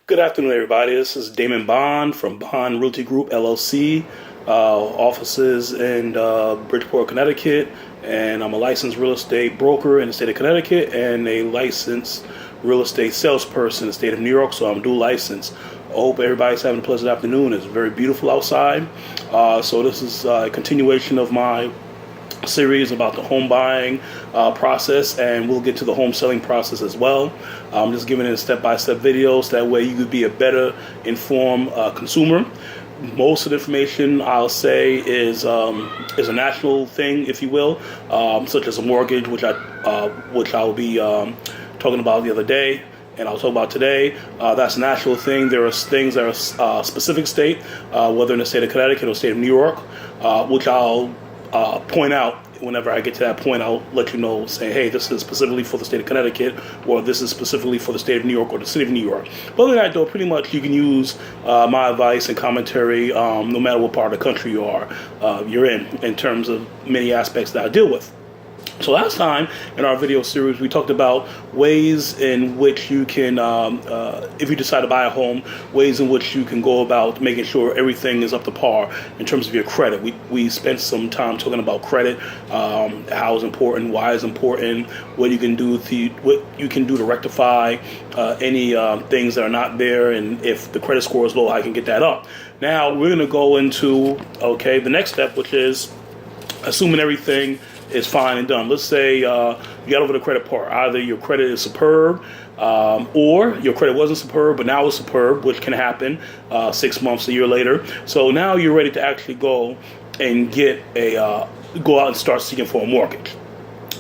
Good afternoon, everybody. This is Damon Bond from Bond Realty Group, LLC, offices in Bridgeport, Connecticut, and I'm a licensed real estate broker in the state of Connecticut and a licensed real estate salesperson in the state of New York, so I'm dual licensed. I hope everybody's having a pleasant afternoon. It's very beautiful outside. So this is a continuation of my series about the home buying process, and we'll get to the home selling process as well. I'm just giving it step-by-step videos, that way you could be a better informed consumer. Most of the information I'll say is a national thing, if you will, such as a mortgage, which I will be talking about the other day, and I'll talk about today. That's a national thing. There are things that are specific state, whether in the state of Connecticut or state of New York, which I'll point out whenever I get to that point. I'll let you know, say, hey, this is specifically for the state of Connecticut, or this is specifically for the state of New York or the city of New York. But other than that, though, pretty much you can use my advice and commentary no matter what part of the country you're in terms of many aspects that I deal with. So last time in our video series, we talked about ways in which you can, if you decide to buy a home, ways in which you can go about making sure everything is up to par in terms of your credit. We spent some time talking about credit, how it's important, why it's important, what you can do to rectify any things that are not there, and if the credit score is low, I can get that up. Now we're going to go into the next step, which is assuming everything is fine and done. Let's say you got over the credit part. Either your credit is superb, or your credit wasn't superb, but now it's superb, which can happen 6 months, a year later. So now you're ready to actually go and go out and start seeking for a mortgage.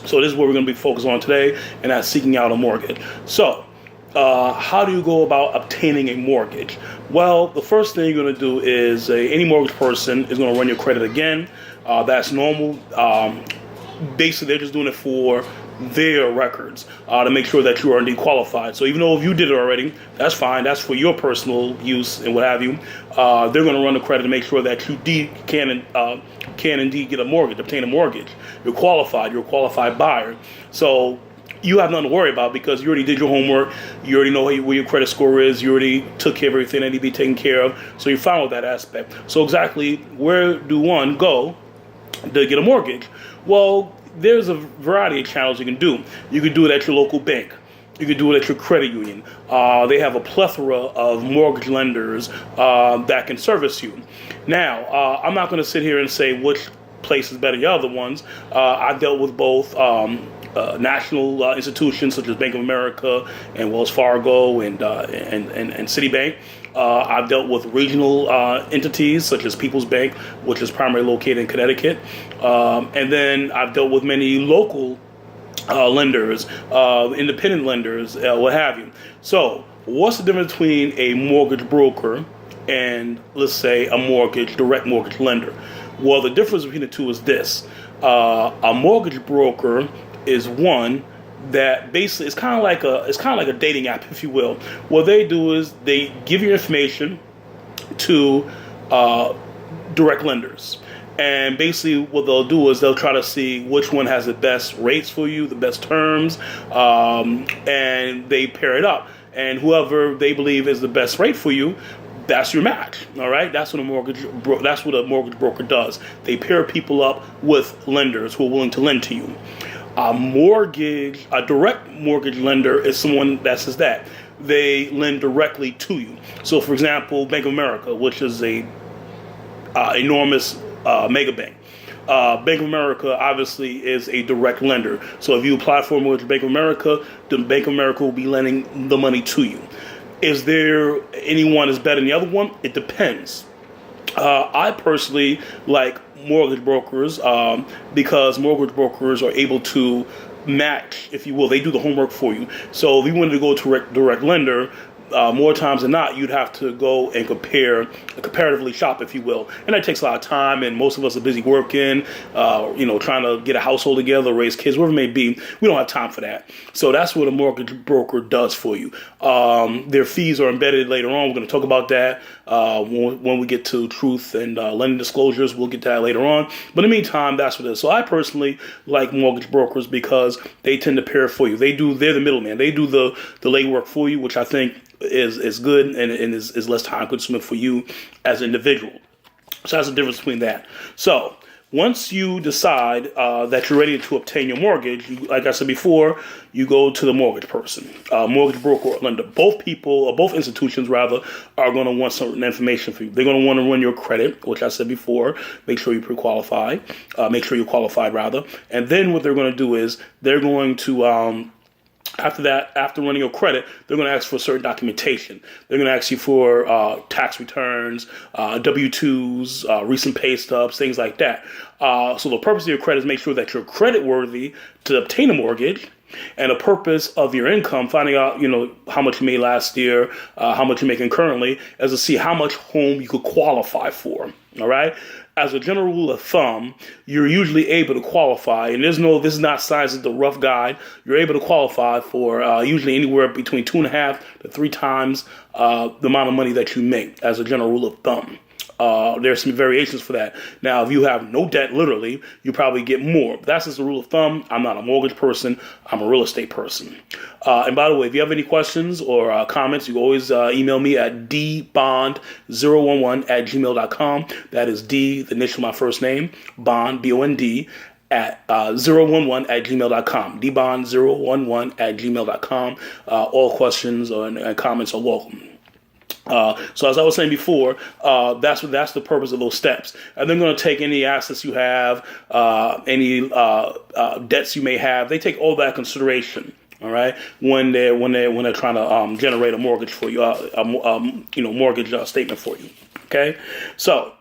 So this is what we're going to be focused on today, and that's seeking out a mortgage. So how do you go about obtaining a mortgage? Well, the first thing you're going to do is any mortgage person is going to run your credit again. That's normal. Basically, they're just doing it for their records to make sure that you are indeed qualified. So even though if you did it already, that's fine. That's for your personal use and what have you. They're going to run the credit to make sure that you can indeed get a mortgage, obtain a mortgage. You're qualified. You're a qualified buyer. So you have nothing to worry about because you already did your homework. You already know where your credit score is. You already took care of everything that needs to be taken care of. So you're fine with that aspect. So exactly where do one go to get a mortgage? Well, there's a variety of channels you can do. You can do it at your local bank. You can do it at your credit union. They have a plethora of mortgage lenders that can service you. Now, I'm not going to sit here and say which place is better than the other ones. I've dealt with both national institutions such as Bank of America and Wells Fargo and Citibank. I've dealt with regional entities such as People's Bank, which is primarily located in Connecticut. And then I've dealt with many local lenders, independent lenders, what have you. So what's the difference between a mortgage broker and, let's say, a direct mortgage lender? Well, the difference between the two is this. A mortgage broker is one that basically it's kind of like a dating app, if you will. What they do is they give you information to direct lenders, and basically what they'll do is they'll try to see which one has the best rates for you, the best terms, and they pair it up, and whoever they believe is the best rate for you, that's your match. All right, that's what a mortgage broker does. They pair people up with lenders who are willing to lend to you. A direct mortgage lender is someone that says that they lend directly to you. So, for example, Bank of America, which is a enormous mega bank. Bank of America obviously is a direct lender. So if you apply for a mortgage at Bank of America, the Bank of America will be lending the money to you. Is there anyone is better than the other one? It depends. I personally like mortgage brokers because mortgage brokers are able to match, if you will. They do the homework for you. So if you wanted to go to a direct lender, more times than not, you'd have to go and comparatively shop, if you will. And that takes a lot of time, and most of us are busy working, trying to get a household together, raise kids, whatever it may be. We don't have time for that. So that's what a mortgage broker does for you. Their fees are embedded later on. We're going to talk about that when we get to truth and lending disclosures. We'll get to that later on. But in the meantime, that's what it is. So I personally like mortgage brokers because they tend to pair for you. They're the middleman. They do the legwork for you, which I think is good and is less time consuming for you as an individual. So that's the difference between that. So once you decide that you're ready to obtain your mortgage, like I said before, you go to the mortgage person, mortgage broker or lender. Both people, or both institutions rather, are going to want certain information for you. They're going to want to run your credit, which I said before. Make sure you pre-qualify. Make sure you're qualified rather. And then what they're going to do is they're going to after that, after running your credit, they're going to ask for certain documentation. They're going to ask you for tax returns, W-2s, recent pay stubs, things like that. So the purpose of your credit is make sure that you're credit worthy to obtain a mortgage. And the purpose of your income, finding out, how much you made last year, how much you're making currently, is to see how much home you could qualify for. All right. As a general rule of thumb, you're usually able to qualify, and this is not science, it's the rough guide. You're able to qualify for usually anywhere between 2.5 to 3 times the amount of money that you make, as a general rule of thumb. There's some variations for that. Now, if you have no debt, literally, you probably get more. But that's just a rule of thumb. I'm not a mortgage person. I'm a real estate person. And by the way, if you have any questions or comments, you can always email me at dbond011@gmail.com. That is D, the initial of my first name, Bond, B-O-N-D, at 011@gmail.com. dbond011@gmail.com. All questions and comments are welcome. So as I was saying before, that's the purpose of those steps. And they're going to take any assets you have, any debts you may have. They take all that consideration. All right, when they're trying to generate a mortgage for you, mortgage statement for you. Okay, so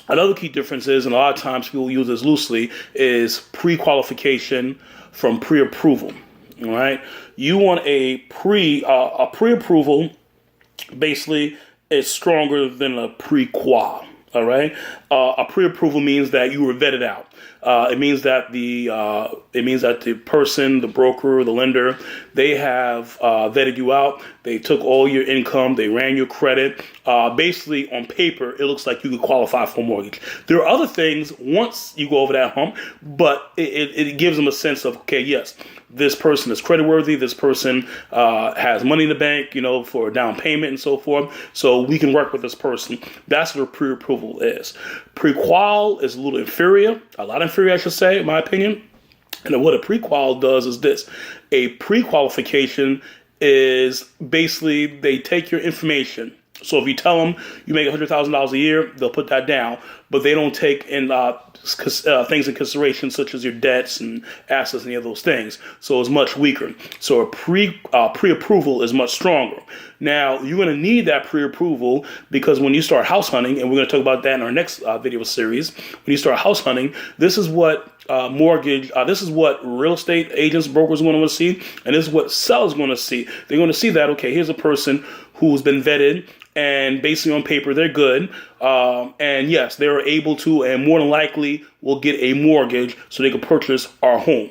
another key difference is, and a lot of times people use this loosely, is pre-qualification from pre-approval. All right, you want a pre-approval. Basically, it's stronger than a pre-qual. All right, a pre-approval means that you were vetted out. It means that the person, the broker, the lender, they have vetted you out. They took all your income. They ran your credit. Basically, on paper, it looks like you could qualify for a mortgage. There are other things once you go over that hump, but it gives them a sense of, okay, yes, this person is creditworthy. This person has money in the bank, for a down payment and so forth. So we can work with this person. That's what a pre-approval is. Pre-qual is a little inferior, a lot inferior, I should say, in my opinion. And what a pre-qual does is this. A pre-qualification is basically they take your information. So if you tell them you make $100,000 a year, they'll put that down. But they don't take in things in consideration, such as your debts and assets and any of those things. So it's much weaker. So a pre-approval is much stronger. Now, you're going to need that pre-approval because when you start house hunting, and we're going to talk about that in our next video series, when you start house hunting, this is what this is what real estate agents, brokers are going to want to see, and this is what sellers are going to see. They're going to see that, okay, here's a person who's been vetted, and basically on paper, they're good. And yes, they're able to, and more than likely will get a mortgage so they can purchase our home.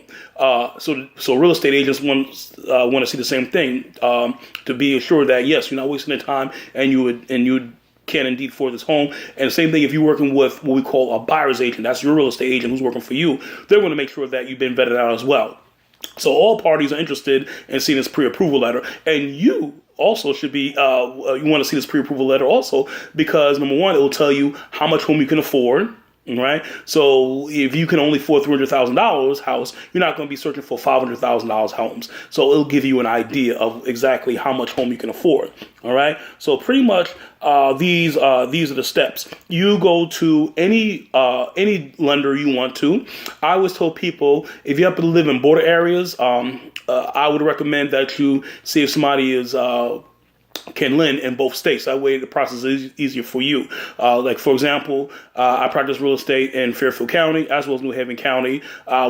So real estate agents want to see the same thing, to be assured that yes, you're not wasting their time, and you can indeed afford this home. And the same thing if you're working with what we call a buyer's agent. That's your real estate agent who's working for you. They're going to make sure that you've been vetted out as well. So all parties are interested in seeing this pre-approval letter, and you also should be, you want to see this pre-approval letter also because, number one, it will tell you how much home you can afford. Right. So if you can only afford $300,000 house, you're not going to be searching for $500,000 homes. So it'll give you an idea of exactly how much home you can afford. All right. So pretty much these are the steps. You go to any lender you want to. I always told people if you happen to live in border areas, I would recommend that you see if somebody is can lend in both states. That way the process is easier for you. Like, for example, I practice real estate in Fairfield County as well as New Haven County.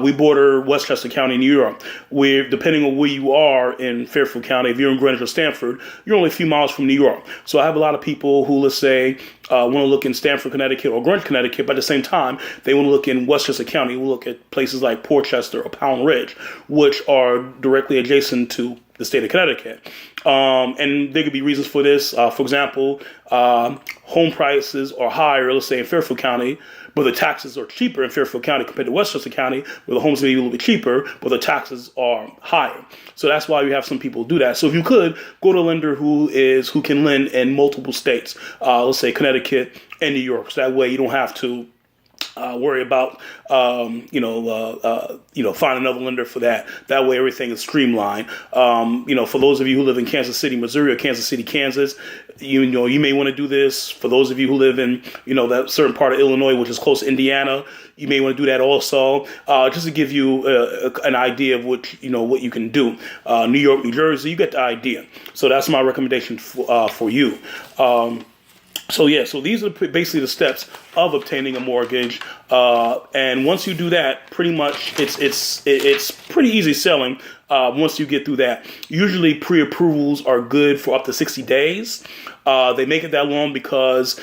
We border Westchester County, New York. Where, depending on where you are in Fairfield County, if you're in Greenwich or Stamford, you're only a few miles from New York. So I have a lot of people who, let's say, want to look in Stamford, Connecticut or Greenwich, Connecticut, but at the same time, they want to look in Westchester County. We'll look at places like Portchester or Pound Ridge, which are directly adjacent to the state of Connecticut. And there could be reasons for this. For example, home prices are higher, let's say in Fairfield County, but the taxes are cheaper in Fairfield County compared to Westchester County, where the homes may be a little bit cheaper, but the taxes are higher. So that's why you have some people do that. So if you could, go to a lender who can lend in multiple states, let's say Connecticut and New York. So that way you don't have to worry about, find another lender for that. That way everything is streamlined. For those of you who live in Kansas City, Missouri, or Kansas City, Kansas, you may want to do this. For those of you who live in, that certain part of Illinois, which is close to Indiana, you may want to do that also, just to give you an idea of what you can do. New York, New Jersey, you get the idea. So that's my recommendation for you. So these are basically the steps of obtaining a mortgage, and once you do that, pretty much it's pretty easy selling. Once you get through that, usually pre-approvals are good for up to 60 days. They make it that long because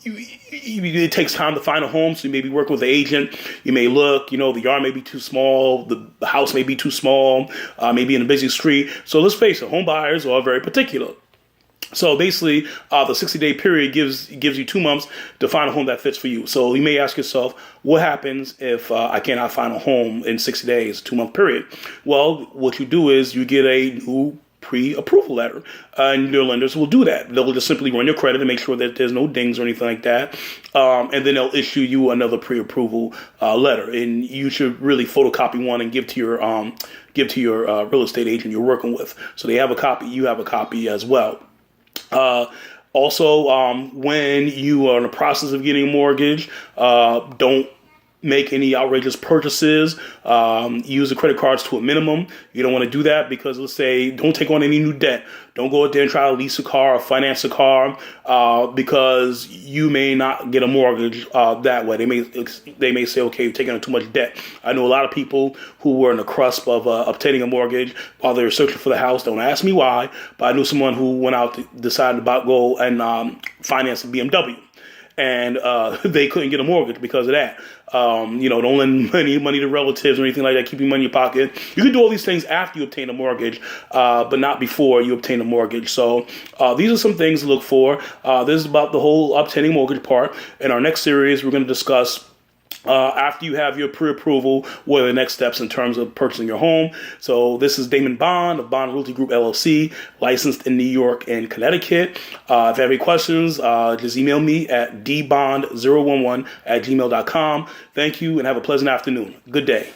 it takes time to find a home. So you may be working with an agent. You may look, the yard may be too small, the house may be too small, maybe in a busy street. So let's face it, home buyers are very particular. So basically, the 60-day period gives you 2 months to find a home that fits for you. So you may ask yourself, what happens if I cannot find a home in 60 days, 2-month period? Well, what you do is you get a new pre-approval letter, and your lenders will do that. They'll just simply run your credit and make sure that there's no dings or anything like that, and then they'll issue you another pre-approval letter. And you should really photocopy one and give to your real estate agent you're working with. So they have a copy, you have a copy as well. Also, when you are in the process of getting a mortgage, don't make any outrageous purchases. Use the credit cards to a minimum. You don't want to do that because, let's say, don't take on any new debt. Don't go out there and try to lease a car or finance a car, because you may not get a mortgage that way. They may say, okay, you're taking on too much debt. I know a lot of people who were on the cusp of obtaining a mortgage while they were searching for the house. Don't ask me why, but I knew someone who went out to decided to go and finance a BMW. And they couldn't get a mortgage because of that. Don't lend money to relatives or anything like that. Keep your money in your pocket. You can do all these things after you obtain a mortgage, but not before you obtain a mortgage. So these are some things to look for. This is about the whole obtaining mortgage part. In our next series, we're going to discuss after you have your pre-approval, what are the next steps in terms of purchasing your home. So this is Damon Bond of Bond Realty Group, LLC, licensed in New York and Connecticut. If you have any questions, just email me at dbond011@gmail.com. Thank you and have a pleasant afternoon. Good day.